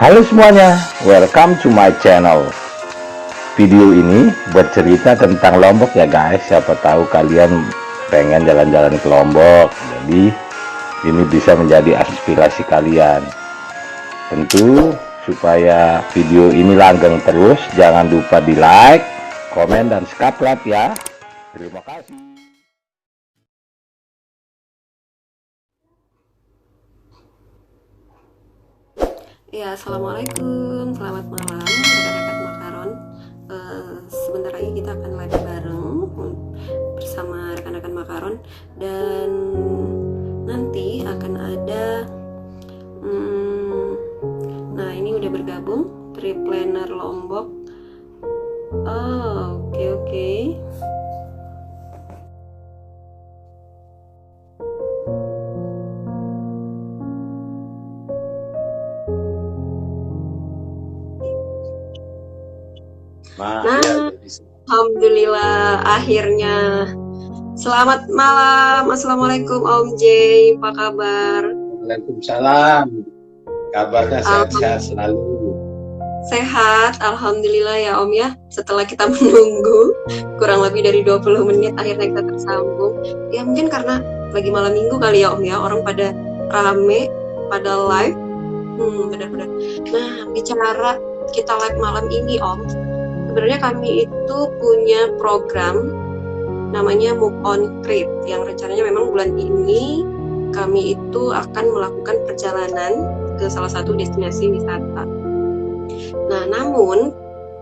Halo semuanya, welcome to my channel. Video ini bercerita tentang Lombok ya guys. Siapa tahu kalian pengen jalan-jalan ke Lombok. Jadi ini bisa menjadi aspirasi kalian. Tentu supaya video ini langgeng terus, jangan lupa di like, komen, dan subscribe ya. Terima kasih. Ya, assalamualaikum, selamat malam rekan-rekan Makaron. Sebentar lagi kita akan live bareng bersama rekan-rekan Makaron, dan nanti akan ada nah ini udah bergabung trip planner Lombok. Oke. Nah, alhamdulillah akhirnya. Selamat malam, assalamualaikum Om J, apa kabar? Waalaikumsalam. Kabarnya sehat-sehat selalu. Sehat, alhamdulillah ya Om ya. Setelah kita menunggu kurang lebih dari 20 menit akhirnya kita tersambung. Ya mungkin karena lagi malam minggu kali ya Om ya, orang pada rame, pada live. Benar-benar. Nah, bicara kita live malam ini Om, sebenarnya kami itu punya program namanya Move On Trip yang rencananya memang bulan ini kami itu akan melakukan perjalanan ke salah satu destinasi wisata. Nah, namun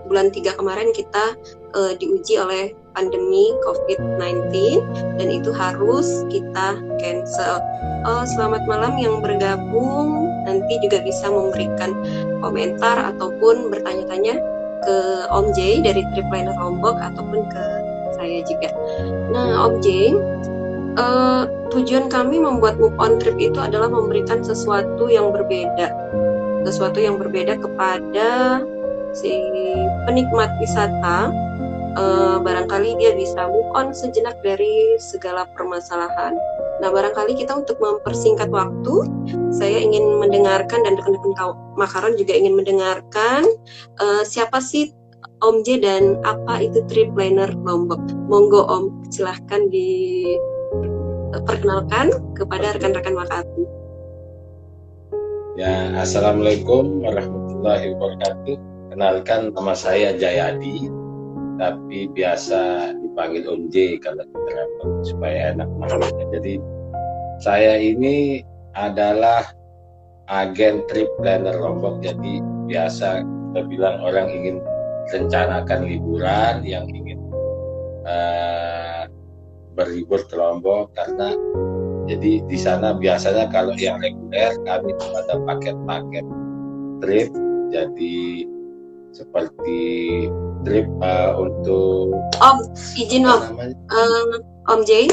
bulan 3 kemarin kita diuji oleh pandemi COVID-19 dan itu harus kita cancel. Selamat malam yang bergabung, nanti juga bisa memberikan komentar ataupun bertanya-tanya ke Om J dari Trip Planner Lombok ataupun ke saya juga. Nah, Om J, tujuan kami membuat Move On Trip itu adalah memberikan sesuatu yang berbeda kepada si penikmat wisata. Barangkali dia bisa move on sejenak dari segala permasalahan. Nah, barangkali kita untuk mempersingkat waktu, saya ingin mendengarkan dan rekan-rekan Makaron juga ingin mendengarkan siapa sih Om J dan apa itu Trip Planner Lombok. Monggo Om, silahkan diperkenalkan kepada rekan-rekan Makaron. Ya, assalamualaikum warahmatullahi wabarakatuh. Kenalkan, nama saya Jayadi, tapi biasa dipanggil Om J kalau kita supaya enak namanya. Jadi saya ini adalah agen Trip Planner Lombok. Jadi biasa kita bilang orang ingin rencanakan liburan, yang ingin berlibur ke Lombok, karena jadi di sana biasanya kalau yang reguler kami ada paket-paket trip, jadi seperti trip untuk Om, izin Om J,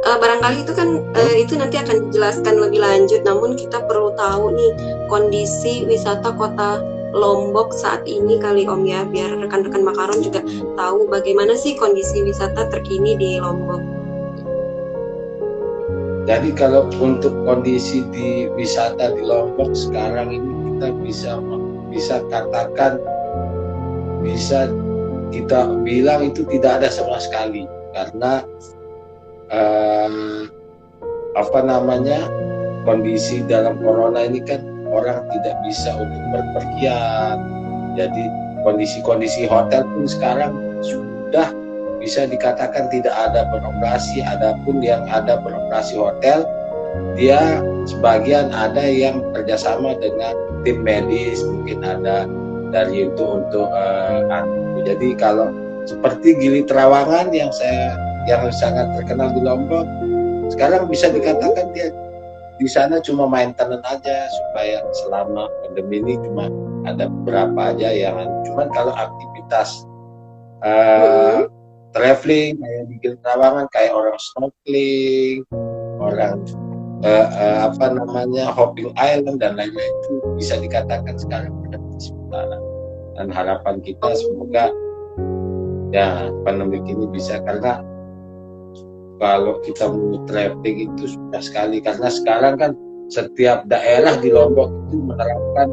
barangkali itu kan itu nanti akan dijelaskan lebih lanjut, namun kita perlu tahu nih kondisi wisata kota Lombok saat ini kali Om ya, biar rekan-rekan Makaron juga tahu bagaimana sih kondisi wisata terkini di Lombok. Jadi kalau untuk kondisi di wisata di Lombok sekarang ini kita bisa katakan, bisa kita bilang itu tidak ada sama sekali, karena kondisi dalam corona ini kan orang tidak bisa untuk berpergian. Jadi kondisi hotel pun sekarang sudah bisa dikatakan tidak ada beroperasi. Adapun yang ada beroperasi hotel, dia sebagian ada yang kerjasama dengan tim medis, mungkin ada dari itu untuk jadi kalau seperti Gili Trawangan yang sangat terkenal di Lombok, sekarang bisa dikatakan dia di sana cuma maintenance aja, supaya selama pandemi ini cuma ada beberapa aja yang cuman kalau aktivitas traveling kayak di Gili Trawangan, kayak orang snorkeling, orang hopping island dan lain-lain, itu bisa dikatakan sekarang sementara. Dan harapan kita semoga ya pandemi ini bisa, karena kalau kita mau traveling itu susah sekali, karena sekarang kan setiap daerah di Lombok itu menerapkan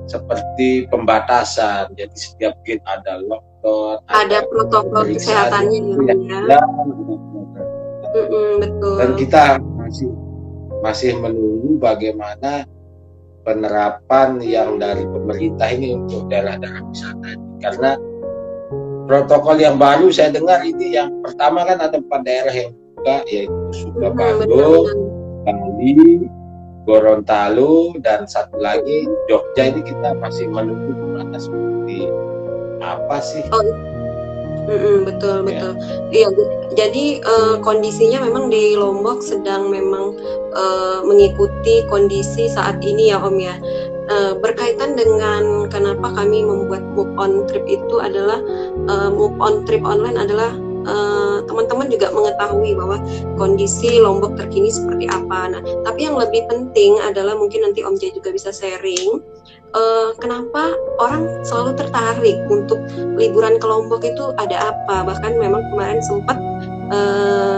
seperti pembatasan. Jadi setiap gate ada lockdown, Ada protokol pemeriksaan kesehatannya itu ya, yang Om ya. ada. Betul. Dan kita masih menunggu bagaimana penerapan yang dari pemerintah ini untuk daerah-daerah wisata ini. Karena protokol yang baru saya dengar ini yang pertama kan ada 4 daerah yang buka, yaitu Suka Bandung, Bali, Gorontalo, dan satu lagi Jogja. Ini kita masih menunggu gimana seperti apa sih. Betul. Iya, jadi kondisinya memang di Lombok sedang memang mengikuti kondisi saat ini ya Om ya. Berkaitan dengan kenapa kami membuat move on trip itu adalah move on trip online adalah teman-teman juga mengetahui bahwa kondisi Lombok terkini seperti apa. Nah, tapi yang lebih penting adalah mungkin nanti Om Jay juga bisa sharing kenapa orang selalu tertarik untuk liburan ke Lombok itu ada apa. Bahkan memang kemarin sempat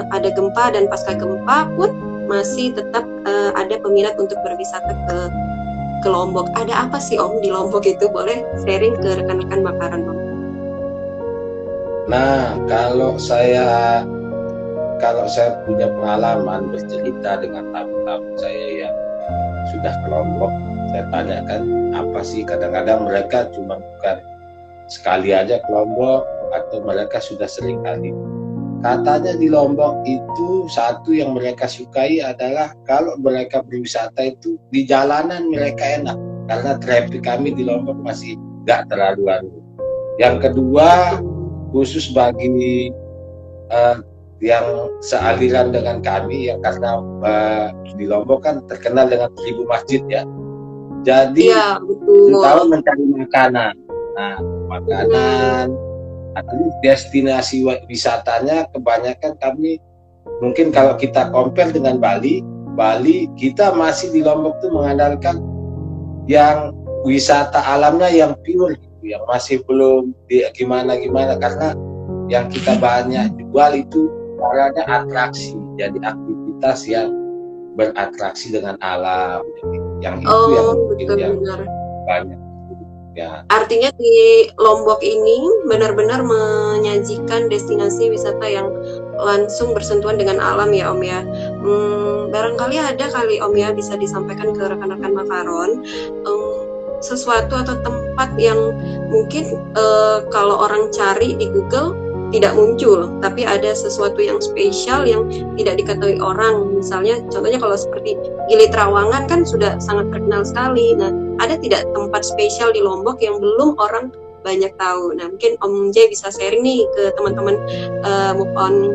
ada gempa dan pasca gempa pun masih tetap ada peminat untuk berwisata ke Lombok. Ada apa sih Om di Lombok itu? Boleh sharing ke rekan-rekan Makaran Om? Nah, kalau saya punya pengalaman bercerita dengan tamu-tamu saya yang sudah ke Lombok, saya tanyakan apa sih, kadang-kadang mereka cuma bukan sekali aja ke Lombok atau mereka sudah sering kali. Katanya di Lombok itu satu yang mereka sukai adalah kalau mereka berwisata itu di jalanan mereka enak karena traffic kami di Lombok masih nggak terlalu anu. Yang kedua, khusus bagi yang sealiran dengan kami ya, karena di Lombok kan terkenal dengan 1000 masjid ya. Jadi terutama mencari makanan. Nah, makanan atau destinasi wisatanya kebanyakan kami mungkin kalau kita compare dengan Bali kita masih di Lombok tuh mengandalkan yang wisata alamnya yang pure gitu, yang masih belum gimana karena yang kita banyak jual itu caranya atraksi, jadi aktivitas yang beratraksi dengan alam, jadi yang itu yang mungkin yang banyak ya. Artinya di Lombok ini benar-benar menyajikan destinasi wisata yang langsung bersentuhan dengan alam ya Om ya. Barangkali ada kali Om ya bisa disampaikan ke rekan-rekan Makaron sesuatu atau tempat yang mungkin kalau orang cari di Google tidak muncul, tapi ada sesuatu yang spesial yang tidak diketahui orang. Misalnya, contohnya kalau seperti Gili Trawangan kan sudah sangat terkenal sekali. Nah, ada tidak tempat spesial di Lombok yang belum orang banyak tahu? Nah, mungkin Om Jay bisa sharing nih ke teman-teman move on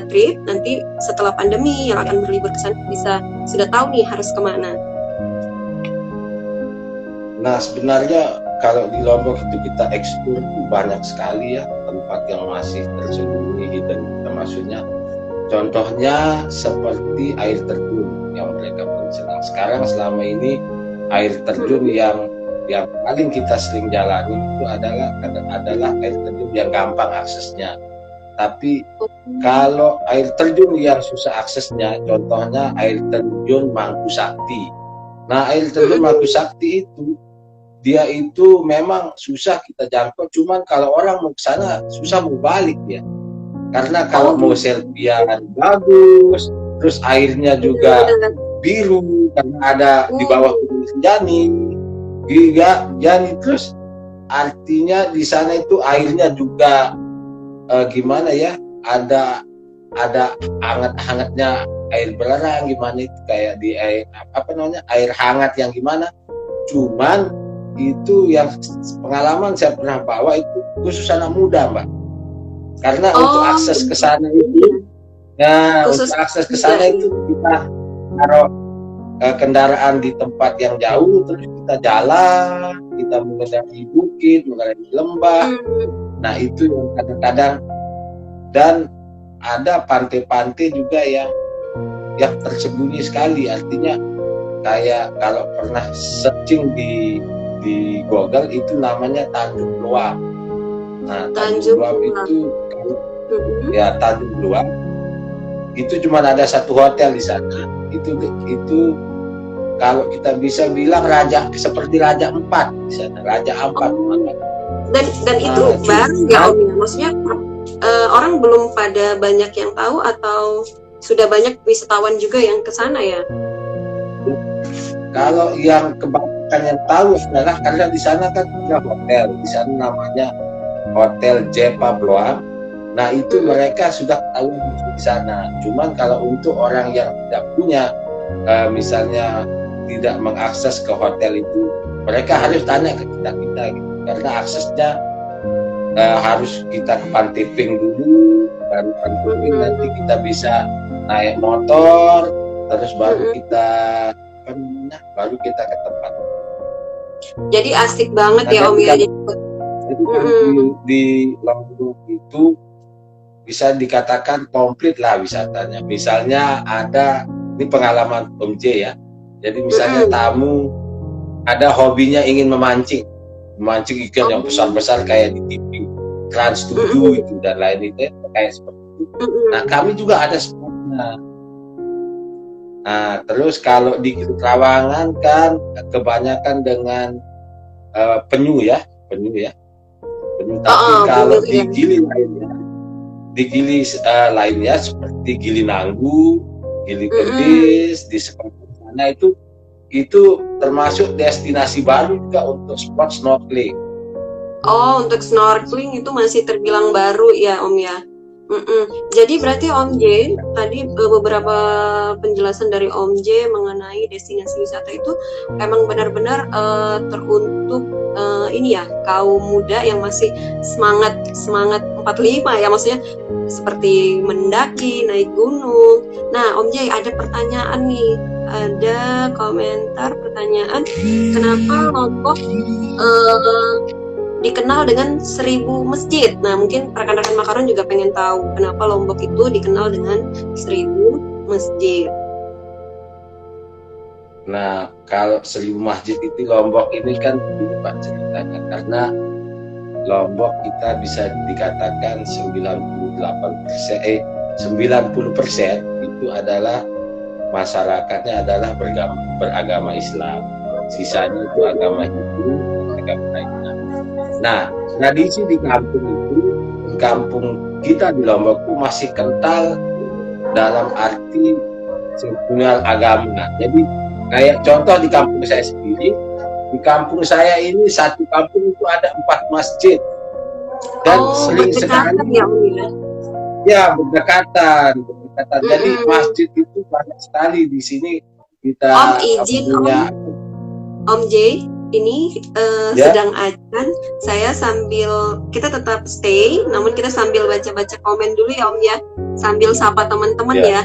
trip. Nanti setelah pandemi yang akan berlibur ke sana bisa sudah tahu nih harus kemana. Nah, sebenarnya kalau di Lombok itu kita eksplor banyak sekali ya tempat yang masih tersembunyi dan maksudnya contohnya seperti air terjun yang mereka pun senang. Sekarang selama ini air terjun yang paling kita sering jalani itu adalah air terjun yang gampang aksesnya. Tapi kalau air terjun yang susah aksesnya, contohnya air terjun Mangku Sakti. Nah, air terjun Mangku Sakti itu dia itu memang susah kita jangkau, cuman kalau orang mau ke sana susah mau balik ya. Karena kalau mau selfie-an bagus, terus airnya juga biru karena ada di bawah Gunung Rinjani. Jadi terus artinya di sana itu airnya juga gimana ya? Ada hangat-hangatnya air belerang gimana itu kayak di air air hangat yang gimana. Cuman itu yang pengalaman saya pernah bawa itu khusus anak muda Mbak, karena untuk akses ke sana itu untuk akses ke sana itu kita taruh kendaraan di tempat yang jauh, terus kita jalan, kita mengendarai bukit, mengendarai lembah. Nah itu yang kadang-kadang, dan ada pantai-pantai juga yang tersembunyi sekali, artinya kayak kalau pernah searching di Google itu namanya Tanjung Luang. Nah, Tanjung Luang itu ya Tanjung Luang itu cuma ada satu hotel di sana. Itu kalau kita bisa bilang raja seperti Raja Ampat di sana, Raja Ampat. Dan itu baru ya Om ya, maksudnya orang belum pada banyak yang tahu atau sudah banyak wisatawan juga yang ke sana ya? Kalau yang kebanyakan yang tahu adalah karena di sana kan ada hotel, di sana namanya Hotel Jepa Bloam. Nah itu mereka sudah tahu di sana. Cuman kalau untuk orang yang tidak punya, misalnya tidak mengakses ke hotel itu, mereka harus tanya ke kita gitu. Karena aksesnya harus kita ke Pantiping dulu, baru Pantiping nanti kita bisa naik motor, terus baru kita ke tempat. Jadi asik banget ya Om ya. Jadi di Lombok itu bisa dikatakan komplit lah wisatanya. Misalnya ada, ini pengalaman Om J ya. Jadi misalnya tamu ada hobinya ingin memancing ikan yang besar-besar kayak di TV Trans 7 itu dan lain itu kayak seperti itu. Nah kami juga ada spotnya. Nah terus kalau di Trawangan kan kebanyakan dengan penyu. Tapi kalau di Gili lainnya seperti Gili Nanggu, Gili Kerdis, di sepanjang sana itu termasuk destinasi baru juga untuk spot snorkeling. Oh, untuk snorkeling itu masih terbilang baru ya Om ya. Jadi berarti Om J tadi beberapa penjelasan dari Om J mengenai destinasi wisata itu emang benar-benar teruntuk ini ya kaum muda yang masih semangat 45 ya, maksudnya seperti mendaki, naik gunung. Nah Om J ada pertanyaan nih, ada komentar pertanyaan, kenapa Lombok dikenal dengan 1000 masjid? Nah mungkin rekan-rekan Makaron juga pengen tahu kenapa Lombok itu dikenal dengan 1000 masjid. Nah kalau 1000 masjid itu Lombok ini kan Pak ceritanya, karena Lombok kita bisa dikatakan 90% itu adalah masyarakatnya adalah beragama Islam, sisanya itu agama Hindu, agama lainnya. Nah tradisi di kampung kita di Lombok itu masih kental dalam arti semua agama. Jadi kayak contoh di kampung saya sendiri, di kampung saya ini satu kampung itu ada 4 masjid dan sering sekali berdekatan. Jadi masjid itu banyak sekali di sini kita Om izin punya. Om J ini sedang azan, saya sambil kita tetap stay, namun kita sambil baca-baca komen dulu ya Om ya, sambil sapa teman-teman ya.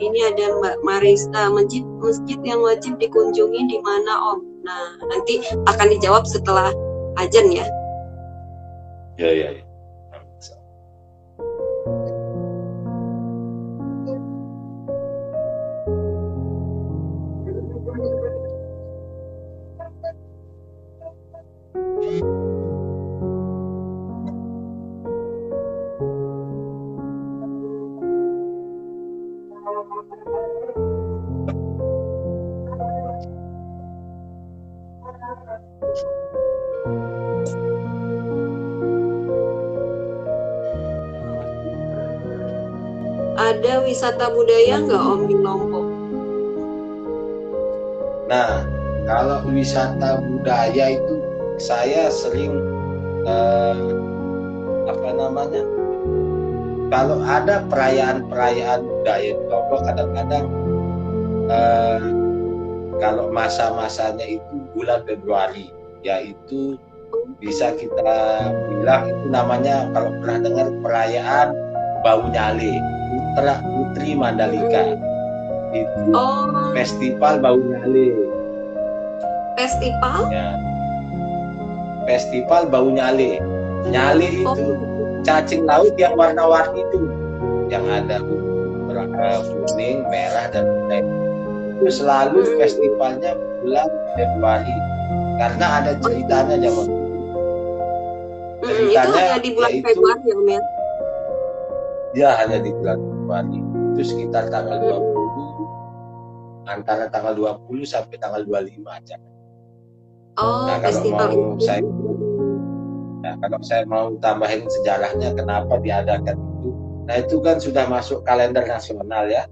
Ini ada Mbak Marista, masjid yang wajib dikunjungi di mana Om? Nah nanti akan dijawab setelah azan ya. Ya. Ada wisata budaya nggak Om di Lombok? Nah, kalau wisata budaya itu saya sering kalau ada perayaan budaya di Lombok kadang-kadang kalau masa-masanya itu bulan Februari, yaitu bisa kita bilang itu namanya, kalau pernah dengar, perayaan Bau Nyale, Putri Mandalika. Itu festival Bau Nyale. Festival? Ya. Festival Bau Nyale. Nyale itu cacing laut yang warna-warni itu, yang ada kuning, merah, dan putih. Itu selalu festivalnya bulan Februari, karena ada ceritanya zaman itu. Itu hanya di bulan Februari ya Om ya? Ya, hanya di bulan Februari. Itu sekitar tanggal 20 antara tanggal 20 sampai tanggal 25 acara. Oh, Nah, kalau festival mau itu. saya Nah, kalau saya mau tambahin sejarahnya kenapa diadakan itu, nah itu kan sudah masuk kalender nasional ya,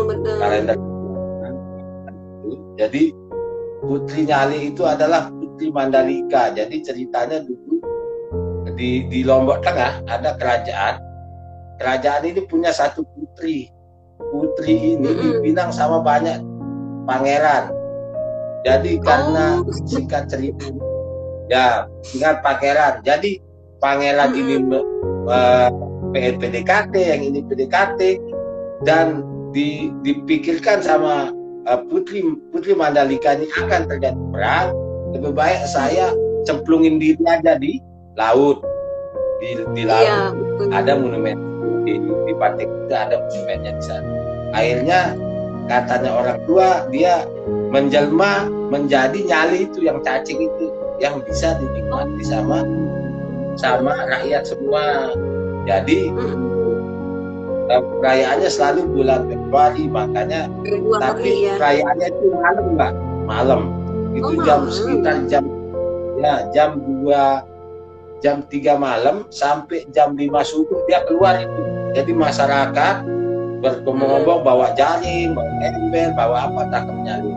Betul. kalender nasional. Jadi Putri Nyali itu adalah Putri Mandalika. Jadi ceritanya dulu di Lombok Tengah ada kerajaan. Kerajaan ini punya satu putri. Putri ini dipinang sama banyak pangeran. Jadi karena singkat cerita, ya ingat pangeran. Jadi pangeran ini PDKT, yang ini PDKT, dan dipikirkan sama Putri Mandalika ini akan terjadi perang. Lebih baik saya cemplungin diri aja di laut, di laut. Iya, betul. Ada monumen di pantai kita, ada monumennya di sana. Akhirnya katanya orang tua dia menjelma menjadi nyali itu, yang cacing itu, yang bisa dinikmati sama rakyat semua. Jadi perayaannya selalu bulan Februari, makanya tapi perayaannya itu malam, Mbak, malam itu sekitar jam 3 malam sampai jam 5 subuh dia keluar itu. Jadi masyarakat bergerombol bawa jaring, bawa ember, bawa apa, tangkap nyali.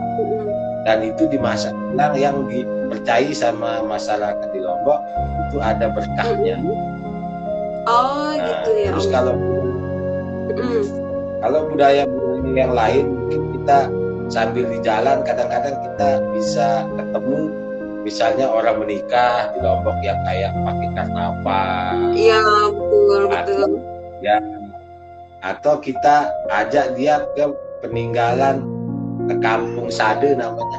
Dan itu dimasak ulang, yang dipercayai sama masyarakat di Lombok itu ada berkahnya. Oh, nah, gitu ya. Terus kalau budaya yang lain, mungkin kita sambil di jalan kadang-kadang kita bisa ketemu, misalnya orang menikah di Lombok yang kayak pakai karnaval. Iya, betul. Ya, atau kita ajak dia ke peninggalan, ke kampung Sade namanya,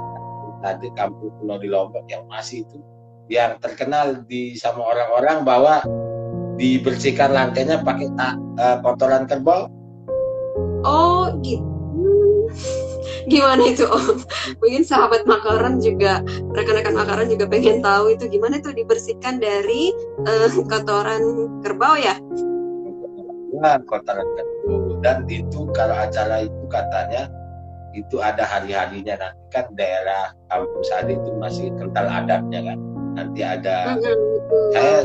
Sade, kampung kuno di Lombok yang masih itu, yang terkenal sama orang-orang bahwa dibersihkan lantainya pakai kotoran kerbau. Oh gitu. Gimana itu Om? Mungkin sahabat Makaran juga, rekan-rekan Makaran juga pengen tahu itu gimana tuh dibersihkan dari kotoran kerbau ya? Kotoran kerbau. Dan itu kalau acara itu katanya itu ada hari-harinya, nanti kan daerah kampung Sade itu masih kental adatnya kan. Nanti ada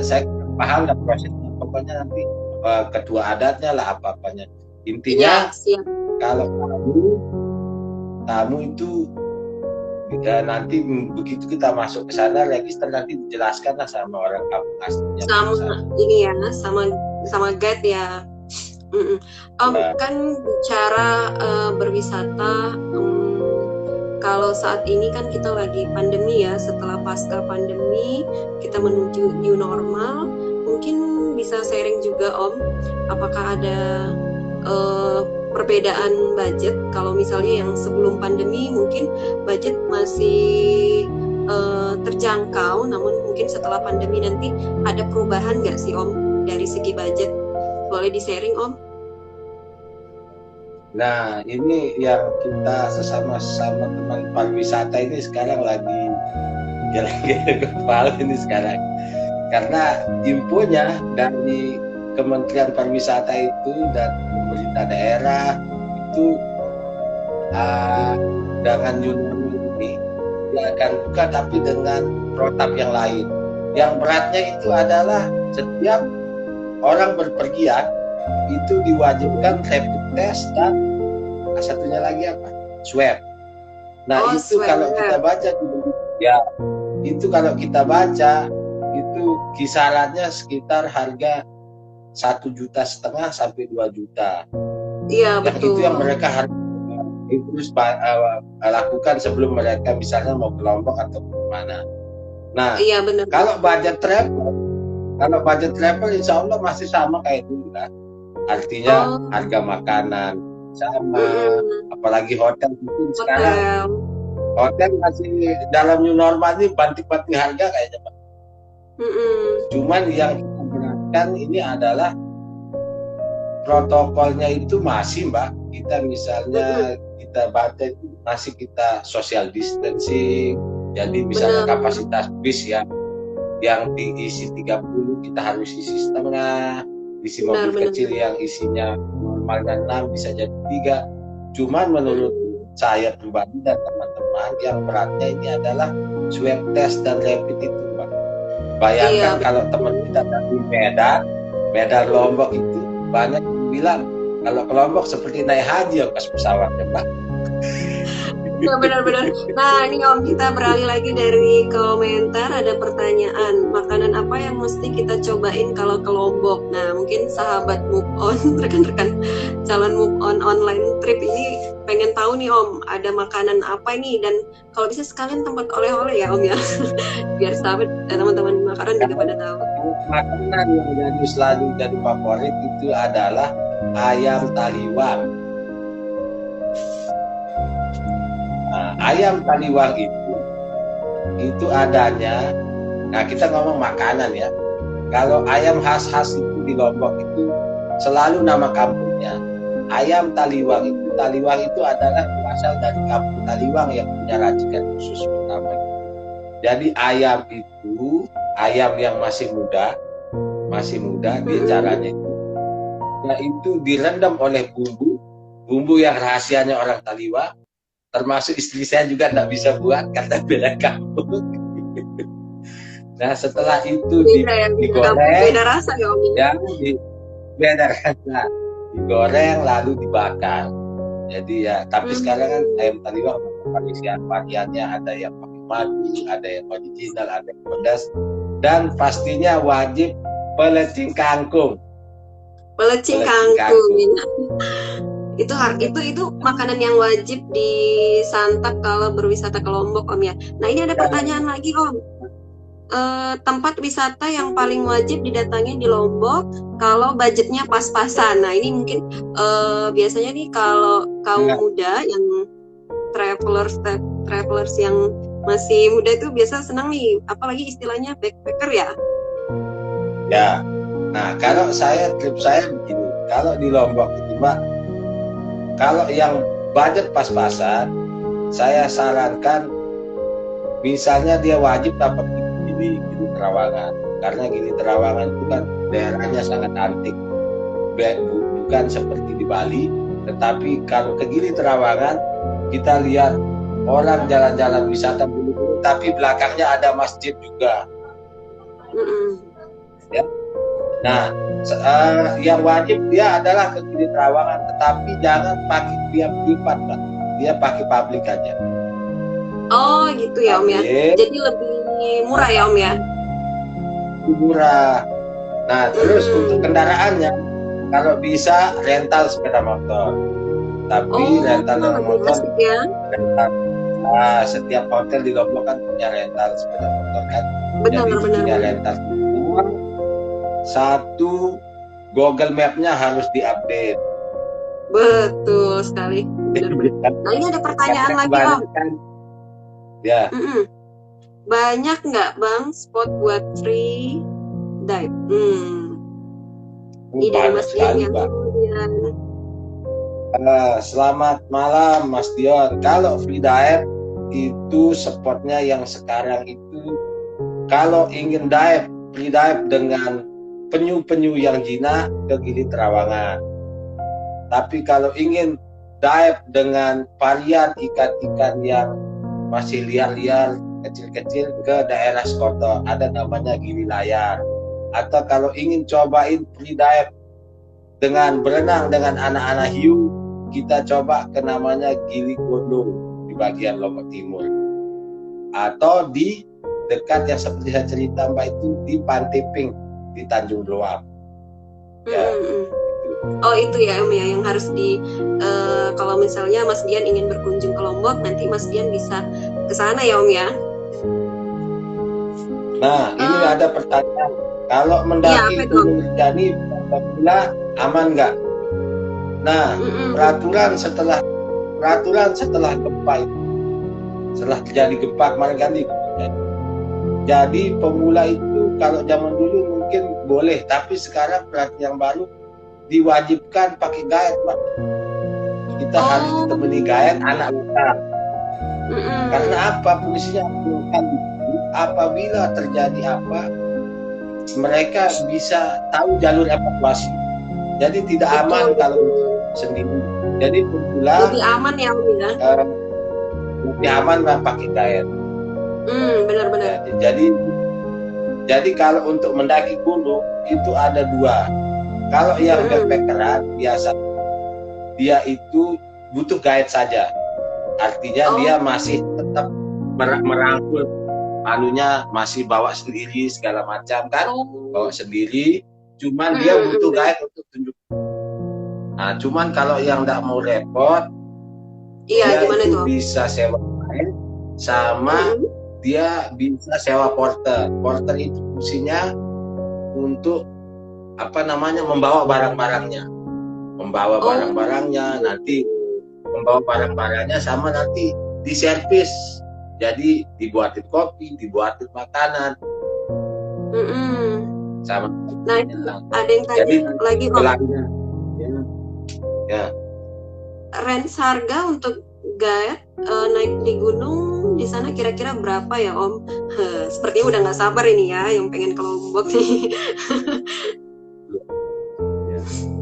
saya paham lah prosesnya, pokoknya nanti ketua adatnya lah apa-apanya. Intinya ya, kalau tamu itu nanti begitu kita masuk ke sana, register nanti dijelaskan lah sama orang kampung aslinya. Ini ya, sama guide ya. Kan bicara berwisata, kalau saat ini kan kita lagi pandemi ya, setelah pasca pandemi kita menuju new normal, mungkin bisa sharing juga Om, apakah ada perbedaan budget? Kalau misalnya yang sebelum pandemi mungkin budget masih terjangkau, namun mungkin setelah pandemi nanti ada perubahan nggak sih Om dari segi budget? Boleh di-sharing Om? Nah, ini yang kita sesama teman pariwisata ini sekarang lagi geleng-geleng kepala ini sekarang. Karena infonya dari Kementerian Pariwisata itu dan pemerintah daerah itu dengan new normal ini dia akan buka, tapi dengan protap yang lain. Yang beratnya itu adalah setiap orang berpergian itu diwajibkan rapid test dan satunya lagi apa? Swab. Nah, itu swab, kalau kita baca ya, itu kalau kita baca itu kisarannya sekitar harga 1,5 juta sampai 2 juta. Iya, betul. Itu yang mereka harus lakukan sebelum mereka misalnya mau ke Lombok atau kemana. Nah, iya, benar. Kalau budget travel insya Allah masih sama kayak dulu kan. Artinya harga makanan sama, apalagi hotel itu sekarang. Hotel masih dalam new normal ini banting-banting harga kayaknya Pak. Cuman yang kita beratkan ini adalah protokolnya itu masih Mbak. Kita misalnya kita baca itu masih kita social distancing. Jadi misalnya kapasitas bis yang diisi 30 kita harus isi setengah, isi mobil kecil yang isinya normalnya 6 bisa jadi 3. Cuman menurut saya pribadi dan teman-teman, yang beratnya ini adalah swab test dan rapid itu, Mbak. Bayangkan Iya, kalau teman kita dari Medan Lombok itu banyak yang bilang kalau ke Lombok seperti naik haji ongkos pesawatnya, Mbak. ya benar-benar. Nah, ini Om, kita beralih lagi dari komentar. Ada pertanyaan, makanan apa yang mesti kita cobain kalau ke Lombok? Nah, mungkin sahabat move on, rekan-rekan calon move on online trip ini pengen tahu nih Om, ada makanan apa nih, dan kalau bisa sekalian tempat oleh-oleh ya Om ya, biar sahabat dan teman-teman makanan juga pada tahu. Makanan yang selalu jadi favorit itu adalah ayam taliwang. Nah, ayam taliwang itu adanya. Nah, kita ngomong makanan ya. Kalau ayam khas-khas itu di Lombok itu selalu nama kampungnya ayam taliwang. Taliwang itu adalah berasal dari kampung Taliwang yang punya racikan khusus pertama. Jadi ayam itu ayam yang masih muda dia caranya itu. Nah, itu direndam oleh bumbu yang rahasianya orang Taliwang. Termasuk istri saya juga tidak bisa buat karena beda kampung. Nah, setelah itu digoreng, beda rasa ya Om. Ya, beda rasa. Digoreng lalu dibakar. Jadi ya, tapi sekarang kan ayam taliwang variannya ada yang pakai madu, ada yang original, ada yang pedas, dan pastinya wajib pelecing kangkung. Pelecing kangkung. Itu makanan yang wajib disantap kalau berwisata ke Lombok Om ya. Nah, ini ada pertanyaan lagi Om. Tempat wisata yang paling wajib didatangi di Lombok kalau budgetnya pas-pasan. Nah, ini mungkin biasanya nih kalau kaum muda yang travelers yang masih muda itu biasa senang nih, apalagi istilahnya backpacker ya. Ya. Nah, kalau trip saya begini, kalau di Lombok itu Mbak, kalau yang budget pas-pasan, saya sarankan misalnya dia wajib dapat Gili Trawangan, karena Gili Trawangan itu kan daerahnya sangat antik, bukan seperti di Bali. Tetapi kalau ke Gili Trawangan kita lihat orang jalan-jalan wisata bulu-bulu, tapi belakangnya ada masjid juga. Ya. Nah, yang wajib dia adalah ke Gili Trawangan, tetapi jangan pakai dia privat, Pak. Dia pakai publik aja. Oh, gitu ya Om ya. Jadi lebih murah ya Om ya. Murah. Nah, terus untuk kendaraannya, kalau bisa rental sepeda motor. Tapi rental motor ya. Nah, setiap hotel di Lombok kan punya rental sepeda motor kan. Benar. Punya rental. Satu, Google Map-nya harus diupdate. Betul sekali. Benar. Nah, ini ada pertanyaan lagi Om. Ya. Banyak nggak Bang spot buat free dive? Ini dari Mas Dion yang kemudian. Selamat malam Mas Dion. Kalau free dive itu spotnya yang sekarang itu, kalau ingin free dive dengan penyu-penyu yang jinak ke Gili Trawangan. Tapi kalau ingin dive dengan varian ikan-ikan yang masih liar-liar, kecil-kecil, ke daerah Skoto, ada namanya Gili Layar. Atau kalau ingin cobain free dive dengan berenang dengan anak-anak hiu, kita coba ke namanya Gili Gondong di bagian Lombok Timur. Atau di dekat yang seperti saya cerita Mbak itu di Pantai Pink di Tanjung Doang. Ya. Oh itu ya Om ya, yang harus kalau misalnya Mas Dian ingin berkunjung ke Lombok, nanti Mas Dian bisa ke sana ya Om ya. Nah, ini ada pertanyaan. Kalau mendaki Gunung Rinjani aman nggak? Nah, peraturan setelah gempa itu, setelah terjadi gempa kemarin kan jadi pemula itu kalau zaman dulu mungkin boleh, tapi sekarang peraturan yang baru diwajibkan pakai guide, Pak. Kita harus ditemani guide anak kita. Karena apa? Polisinya apabila terjadi apa, mereka bisa tahu jalur evakuasi. Jadi tidak aman kalau sendiri. Jadi kebetulan Lebih aman ya Om ya. lebih aman lah pakai gaet. Benar-benar. Ya, jadi kalau untuk mendaki gunung itu ada dua. Kalau yang backpackeran biasa dia itu butuh guide saja. Artinya dia masih tetap merangkul anunya, masih bawa sendiri segala macam kan, bawa sendiri. Cuman dia butuh guide untuk tunjuk. Nah, cuman kalau yang nggak mau repot, dia gimana itu tuh? bisa sewa guide sama dia bisa sewa porter. Porter itu fungsinya untuk membawa barang-barangnya, nanti membawa barang-barangnya sama nanti diservis. Jadi dibuatin kopi, dibuatin makanan, sama. Nah itu ada yang tanya lagi Om. Ya. Range harga untuk guide naik di gunung di sana kira-kira berapa ya Om? Sepertinya udah nggak sabar ini ya, yang pengen ke Lombok nih.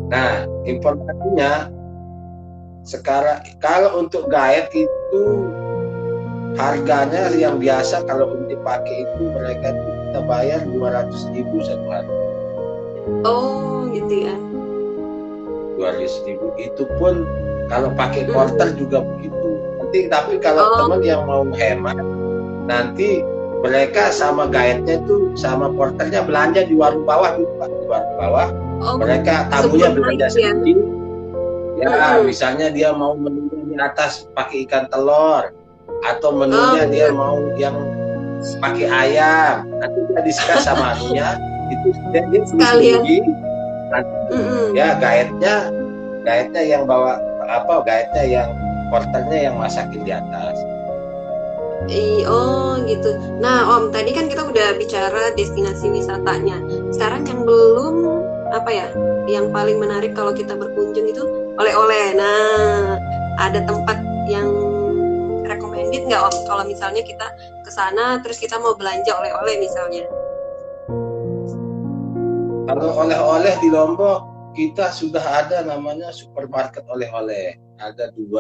Nah, informasinya sekarang kalau untuk guide itu harganya yang biasa kalau untuk dipakai itu mereka kita bayar 200.000 satu hari. Oh, gitu ya. 200.000 itu pun kalau pakai porter juga begitu. Tapi kalau teman yang mau hemat, nanti mereka sama guide-nya itu sama porternya belanja di warung bawah dulu, Pak. Di warung bawah. Mereka tamunya belanja sendiri. Ya, misalnya dia mau menunya di atas pakai ikan telur, atau menunya dia mau yang pakai ayam, nanti dia diskus sama anunya, itu dia sendiri. Ya, guide-nya yang bawa guide-nya yang porternya yang masakin di atas. Oh gitu. Nah Om, tadi kan kita udah bicara destinasi wisatanya. Sekarang yang belum yang paling menarik kalau kita berkunjung itu oleh-oleh. Nah, ada tempat yang recommended nggak Om? Kalau misalnya kita ke sana terus kita mau belanja oleh-oleh misalnya. Kalau oleh-oleh di Lombok kita sudah ada namanya supermarket oleh-oleh. Ada 2,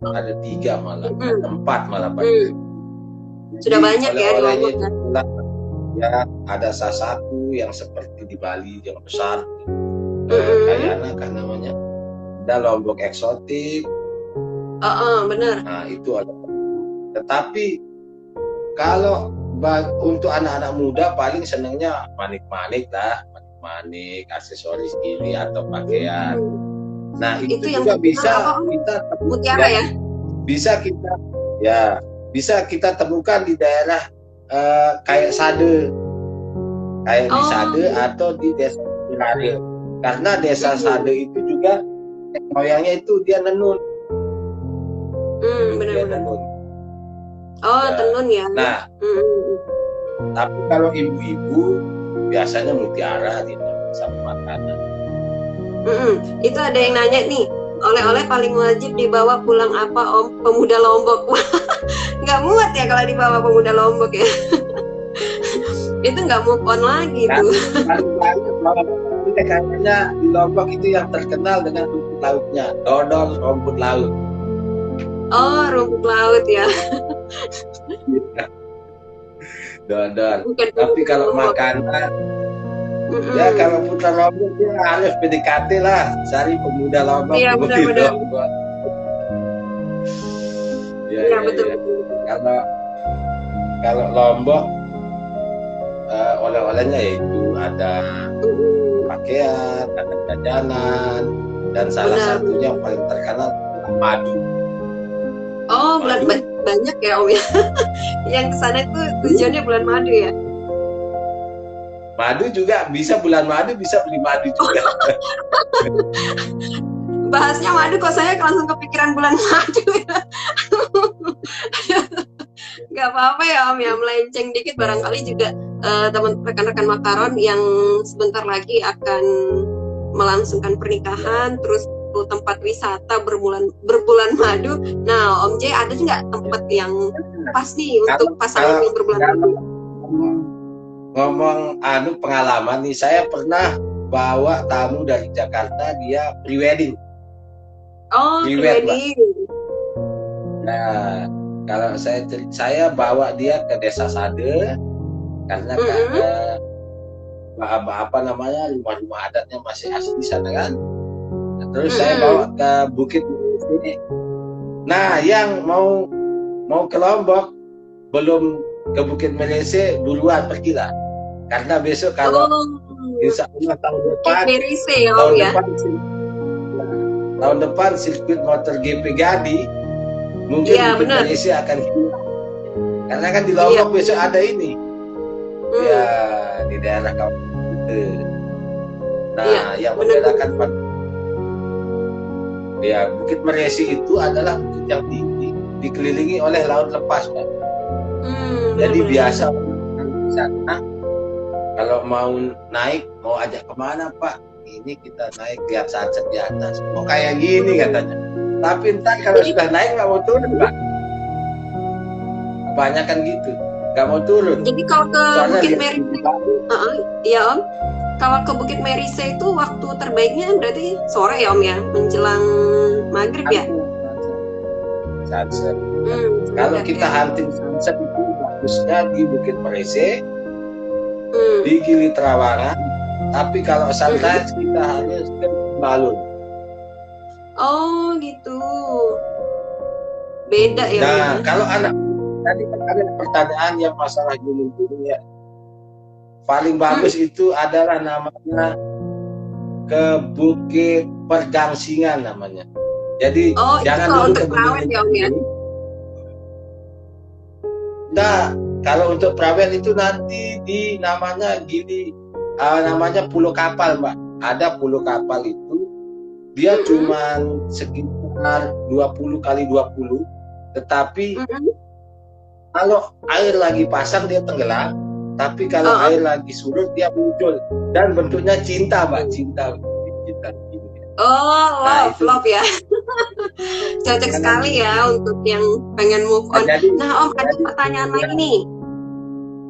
ada 3 malah, ada 4 malah Pak. Sudah banyak ya di Lombok kan? Ya, ada salah satu yang seperti di Bali yang besar, Kayana kan namanya. Ada Lombok eksotik. Benar. Nah itu ada. Tetapi kalau untuk anak-anak muda paling senangnya manik-manik lah, manik-manik, aksesoris ini atau pakaian. Nah itu juga bisa kita mutiara ya. Bisa kita temukan di daerah kayak Sade, di Sade atau di desa Pirare. Karena desa Sade itu juga moyangnya itu dia nenun. Dia nenun. Tenun ya. Nah, tapi kalau ibu-ibu biasanya mutiara di sama makanan. Itu ada yang nanya nih, oleh-oleh paling wajib dibawa pulang apa Om? Pemuda Lombok. Nggak muat ya kalau dibawa pemuda Lombok ya. Itu nggak move on lagi tuh. Kayaknya di Lombok itu yang terkenal dengan rumput lautnya, dodol rumput laut. Oh, rumput laut ya. Dodol. Tapi kalau makanan, ya kalau putra Lombok dia harus PDKT lah, cari pemuda Lombok. Iya benar-benar. Iya betul. Kalau Lombok oleh-olehnya yaitu ada pakaian, ada jajanan, dan salah satunya yang paling terkenal madu. Oh, banyak ya Om ya. Yang kesana itu tujuannya bulan madu ya. Madu juga bisa bulan madu, bisa beli madu juga. Bahasnya madu kok saya langsung kepikiran bulan madu ya. Gak apa-apa ya Om ya, melenceng dikit barangkali juga rekan-rekan Makaron yang sebentar lagi akan melangsungkan pernikahan, terus tempat wisata berbulan madu. Nah, Om J ada nggak tempat yang pas nih untuk pasangan yang berbulan madu? Ngomong pengalaman nih, saya pernah bawa tamu dari Jakarta, dia pre-wedding. Oh, Priwet, Mbak. wedding. Nah, kalau saya bawa dia ke Desa Sade karena apa namanya rumah-rumah adatnya masih asli di sana kan. Nah, terus saya bawa ke Bukit Merisi. Nah, yang mau ke Lombok belum ke Bukit Merisi buruan pergilah. Karena besok kalau insya Allah tahun depan, Merise ya Om ya. Tahun depan sirkuit motor GP Gadi mungkin Iya, Bukit benar. Merisi akan hilang. Karena kan di Lombok besok ada ini. Ya, di daerah kampung itu. Nah, yang membedakan ya Bukit Merisi itu adalah bukit yang tinggi dikelilingi oleh laut lepas, Pak. Jadi biasa di sana kalau mau naik, mau ajak kemana Pak? Ini kita naik lihat sunset di atas. Oh kayak gini katanya. Tapi entar kalau sudah naik nggak mau turun Pak. Kebanyakan gitu, nggak mau turun. Jadi kalau ke Soalnya Bukit Merise, iya Om. Kalau ke Bukit Merise itu waktu terbaiknya berarti sore ya Om ya, menjelang maghrib ya. Sunset. Kalau kita hunting sunset itu bagusnya di Bukit Merisi, di Gili Trawangan. Tapi kalau sunrise kita harus ke Balun. Oh gitu. Beda ya. Nah, kalau anak tadi ada pertanyaan yang masalah gunung-gunung ya. Paling bagus itu adalah namanya ke Bukit Pergangsingan namanya. Jadi jangan dulu untuk Prawen ya Om ya. Nah, kalau untuk Prawen itu nanti di namanya Gili, namanya Pulau Kapal, Mbak. Ada Pulau Kapal itu, dia cuma sekitar 20 kali 20, tetapi kalau air lagi pasang dia tenggelam, tapi kalau air lagi surut dia muncul dan bentuknya cinta, Mbak. Cinta. Oh, love ya. Cocok Karena sekali ya untuk yang pengen move on. Nah Om, ada pertanyaan lagi nih.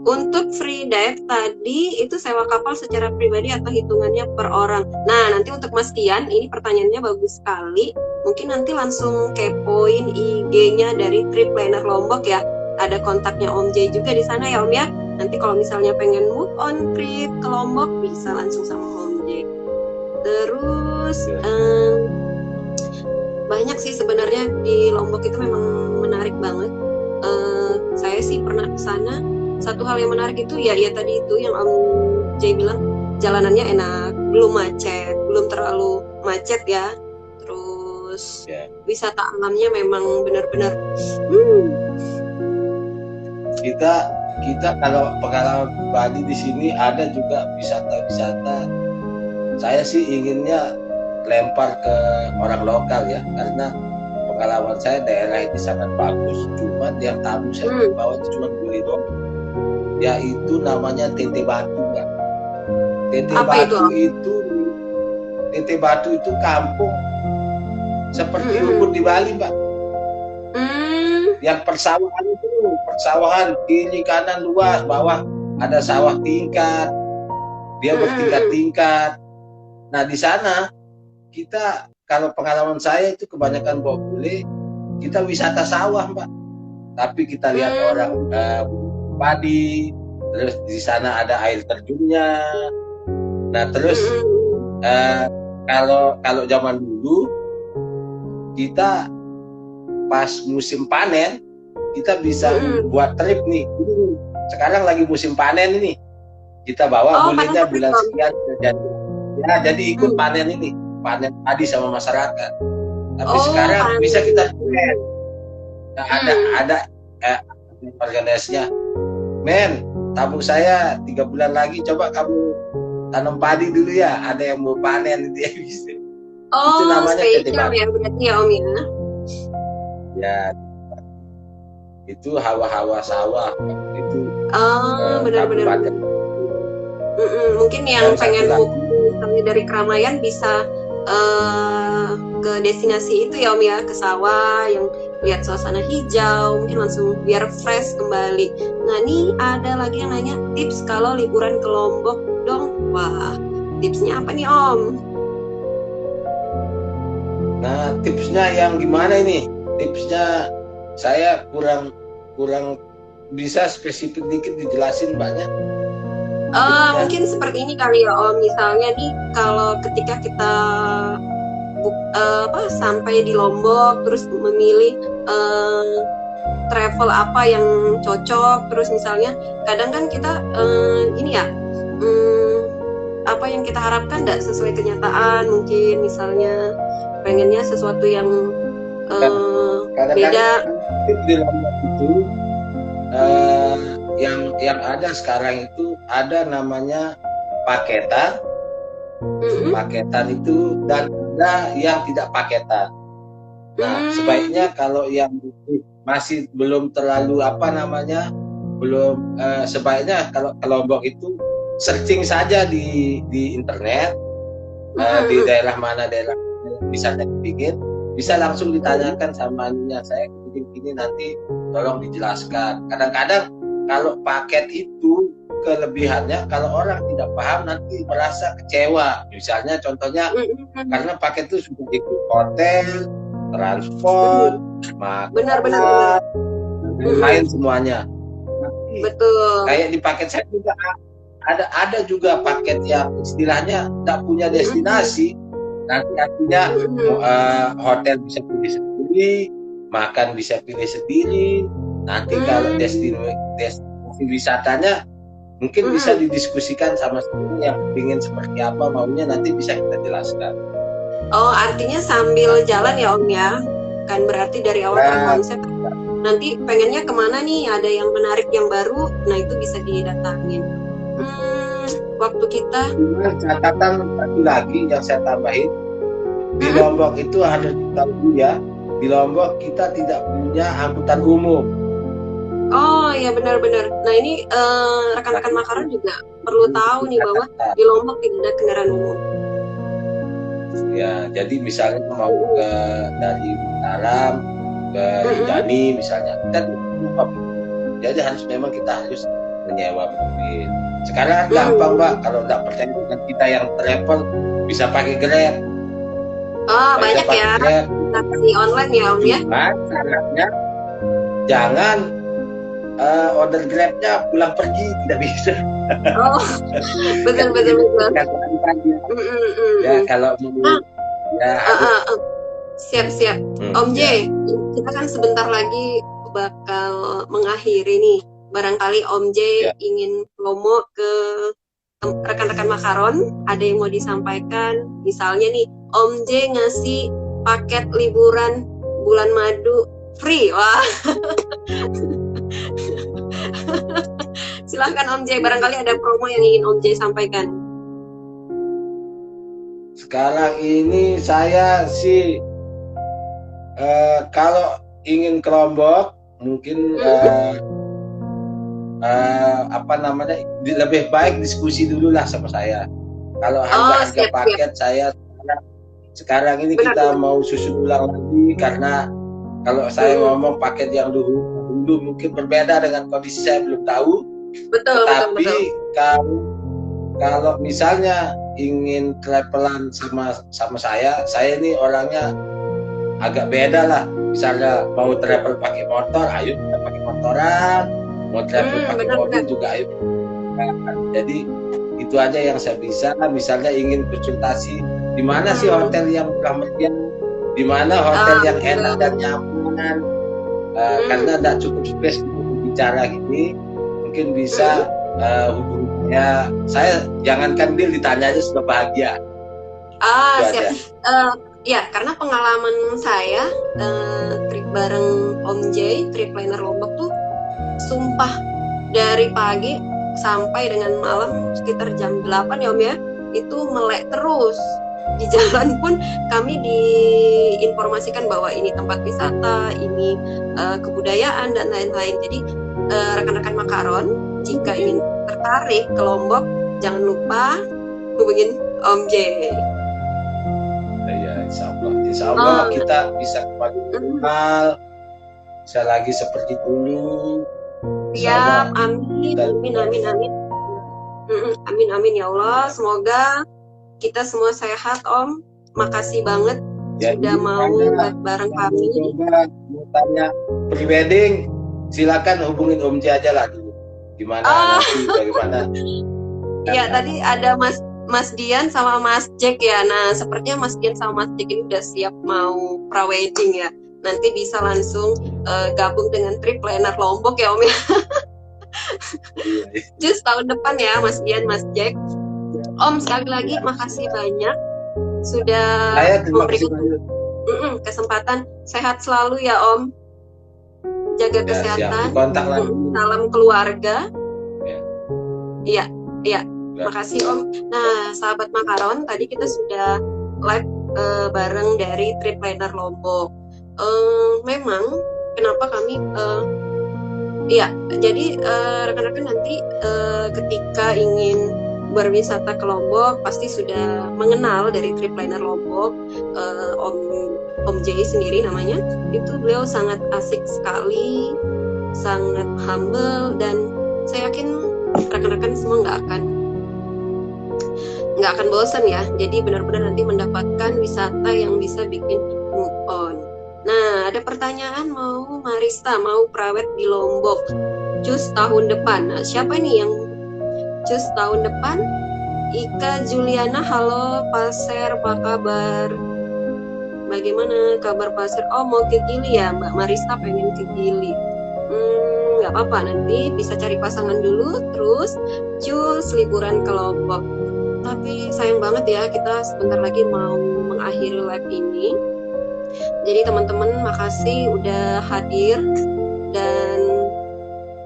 Untuk free dive tadi itu sewa kapal secara pribadi atau hitungannya per orang? Nah, nanti untuk Mas Tian, ini pertanyaannya bagus sekali. Mungkin nanti langsung kepoin IG-nya dari Trip Planner Lombok ya. Ada kontaknya Om J juga di sana ya Om ya. Nanti kalau misalnya pengen move on trip ke Lombok bisa langsung sama Om J. Terus banyak sih sebenarnya di Lombok itu memang menarik banget. Saya sih pernah ke sana. Satu hal yang menarik itu ya tadi itu yang Om J bilang, jalanannya enak, belum macet, belum terlalu macet ya. Terus wisata alamnya memang benar-benar kita kalau pengalaman pribadi di sini ada juga wisata-wisata. Saya sih inginnya lempar ke orang lokal ya, karena pengalaman saya daerah ini sangat bagus. Cuma yang tamu saya bawa itu cuma beli doang. Yaitu namanya Tete Batu, Mbak. Tete Batu itu kampung seperti Ubud di Bali, Mbak. Yang persawahan kiri kanan luas, bawah ada sawah tingkat, dia bertingkat-tingkat. Nah di sana kita, kalau pengalaman saya itu kebanyakan bawa bule, kita wisata sawah Mbak, tapi kita lihat orang padi, terus di sana ada air terjunnya. Nah terus kalau zaman dulu kita pas musim panen kita bisa buat trip nih. Sekarang lagi musim panen ini, kita bawa bulenya bulan sekian jadi ikut panen ini, panen padi sama masyarakat. Tapi sekarang bisa kita panen. Nah, ada organisasinya, men, tabung saya 3 bulan lagi, coba kamu tanam padi dulu ya, ada yang mau panen dia bisa. Itu namanya spesial ya berarti ya Om ya. Ya, itu hawa-hawa sawah itu. Benar-benar. Mungkin yang pengen misalnya dari keramaian bisa ke destinasi itu ya Om ya, ke sawah yang lihat suasana hijau, mungkin langsung biar fresh kembali. Nah nih ada lagi yang nanya tips kalau liburan ke Lombok dong. Wah, tipsnya apa nih Om? Nah, tipsnya yang gimana ini? Tipsnya saya kurang bisa spesifik dikit dijelasin banyak. Mungkin seperti ini kali ya Om. Misalnya nih kalau ketika kita sampai di Lombok terus memilih travel apa yang cocok, terus misalnya kadang kan kita apa yang kita harapkan tidak sesuai kenyataan, mungkin misalnya pengennya sesuatu yang beda. Di Lombok itu yang ada sekarang itu ada namanya paketan. Paketan itu dan ada yang tidak paketan. Nah, sebaiknya kalau yang masih belum terlalu sebaiknya kalau ke Lombok itu searching saja di internet, di daerah mana misalnya dipikir, bisa langsung ditanyakan sama anunya, saya gini nanti tolong dijelaskan. Kadang-kadang kalau paket itu kelebihannya kalau orang tidak paham nanti merasa kecewa. Misalnya contohnya karena paket itu sudah ikut hotel, transport, benar. lain semuanya. Betul. Kayak di paket saya juga ada juga paket yang istilahnya tidak punya destinasi. Nanti artinya hotel bisa pilih sendiri, makan bisa pilih sendiri. Nanti kalau destinasi wisatanya mungkin bisa didiskusikan sama yang ingin seperti apa maunya, nanti bisa kita jelaskan. Oh, artinya sambil jalan ya Om ya? Kan berarti dari awal konsep nanti pengennya kemana nih, ada yang menarik yang baru, nah itu bisa didatangin. Waktu kita catatan satu lagi yang saya tambahin, di Lombok itu harus diketahui ya, di Lombok kita tidak punya angkutan umum. Oh iya benar-benar. Nah ini rekan-rekan Makaron juga perlu tahu nih bahwa di Lombok tidak ada kendaraan umum. Ya, jadi misalnya mau ke dari Mataram ke Rinjani misalnya, jadi kita harus menyewa mobil. Sekarang gampang Mbak, kalau nggak percaya dengan kita yang travel bisa pakai Grab. Oh banyak ya, taksi online ya Om ya. Caranya jangan order Grab-nya pulang pergi, tidak bisa. Oh betul. Ya kalau siap. Om J, kita kan sebentar lagi bakal mengakhiri nih. Barangkali Om J ingin promo ke rekan-rekan Makaron, ada yang mau disampaikan. Misalnya nih, Om J ngasih paket liburan bulan madu free. Wah. Silahkan Om J, barangkali ada promo yang ingin Om J sampaikan. Sekarang ini saya sih kalau ingin ke Lombok mungkin lebih baik diskusi dulu lah sama saya. Kalau harga paket saya sekarang ini kita mau susun ulang lagi, karena kalau saya ngomong paket yang dulu mungkin berbeda dengan kondisi saya belum tahu. Betul. Kalau misalnya ingin travelan sama saya ini orangnya agak beda lah. Misalnya mau travel pakai motor, ayo kita pakai motoran. Mau travel pakai mobil juga ayo. Jadi itu aja yang saya bisa. Misalnya ingin konsultasi di mana sih hotel yang murah meriah, di mana hotel yang enak dan nyaman. Karena tidak cukup space untuk bicara gini, mungkin bisa hubungannya. Saya jangankan deal, ditanya aja sudah bahagia. Siap. Ya, karena pengalaman saya trip bareng Om J, trip planner Lombok tuh sumpah dari pagi sampai dengan malam sekitar jam 8 ya Om ya, itu melek terus. Di jalan pun kami diinformasikan bahwa ini tempat wisata, ini kebudayaan dan lain-lain. Jadi rekan-rekan Makaron jika ingin tertarik ke Lombok, jangan lupa hubungin Om J. Ya, insya Allah kita bisa kembali normal, bisa lagi seperti dulu. Siap, amin ya Allah. Semoga kita semua sehat Om. Makasih banget sudah mau live bareng kami. Coba mau tanya prewedding, silakan hubungin Om J aja lah dulu. Gimana nanti bagaimana? Iya, tadi ada Mas Dian sama Mas Jack ya. Nah, sepertinya Mas Dian sama Mas Jack ini udah siap mau prawedding ya. Nanti bisa langsung gabung dengan trip planner Lombok ya Om ya. Just tahun depan ya Mas Dian, Mas Jack. Om, sekali lagi makasih banyak sudah memberikan kesempatan. Sehat selalu ya Om. Jaga kesehatan. Kontak lagi. Salam keluarga. Iya. Makasih Om. Nah, sahabat Makaron, tadi kita sudah live bareng dari trip planner Lombok. Memang kenapa kami jadi rekan-rekan nanti ketika ingin berwisata ke Lombok pasti sudah mengenal dari trip planner Lombok. Om J sendiri namanya, itu beliau sangat asik sekali, sangat humble, dan saya yakin rekan-rekan semua nggak akan bosan ya. Jadi benar-benar nanti mendapatkan wisata yang bisa bikin move on. Nah, ada pertanyaan, mau Marista mau prewed di Lombok cus tahun depan. Nah, siapa nih yang cus tahun depan? Ika Juliana, halo Pasir, apa kabar? Bagaimana kabar Pasir? Oh, mau ke Gili ya Mbak Marista, pengen ke Gili. Nggak apa-apa, nanti bisa cari pasangan dulu, terus cus liburan ke Lombok. Tapi sayang banget ya, kita sebentar lagi mau mengakhiri live ini. Jadi teman-teman, makasih udah hadir. Dan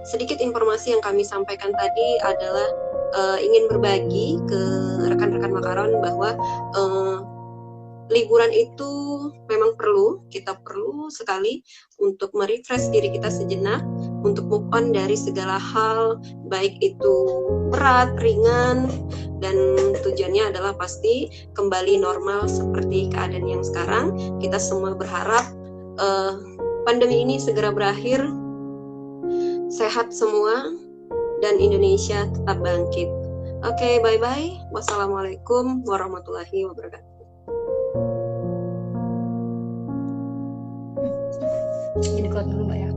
sedikit informasi yang kami sampaikan tadi adalah ingin berbagi ke rekan-rekan Makaron bahwa liburan itu memang kita perlu sekali untuk merefresh diri kita sejenak, untuk move on dari segala hal, baik itu berat, ringan, dan tujuannya adalah pasti kembali normal seperti keadaan yang sekarang. Kita semua berharap pandemi ini segera berakhir, sehat semua, dan Indonesia tetap bangkit. Oke, bye-bye. Wassalamualaikum warahmatullahi wabarakatuh. Ini dulu Mbak ya.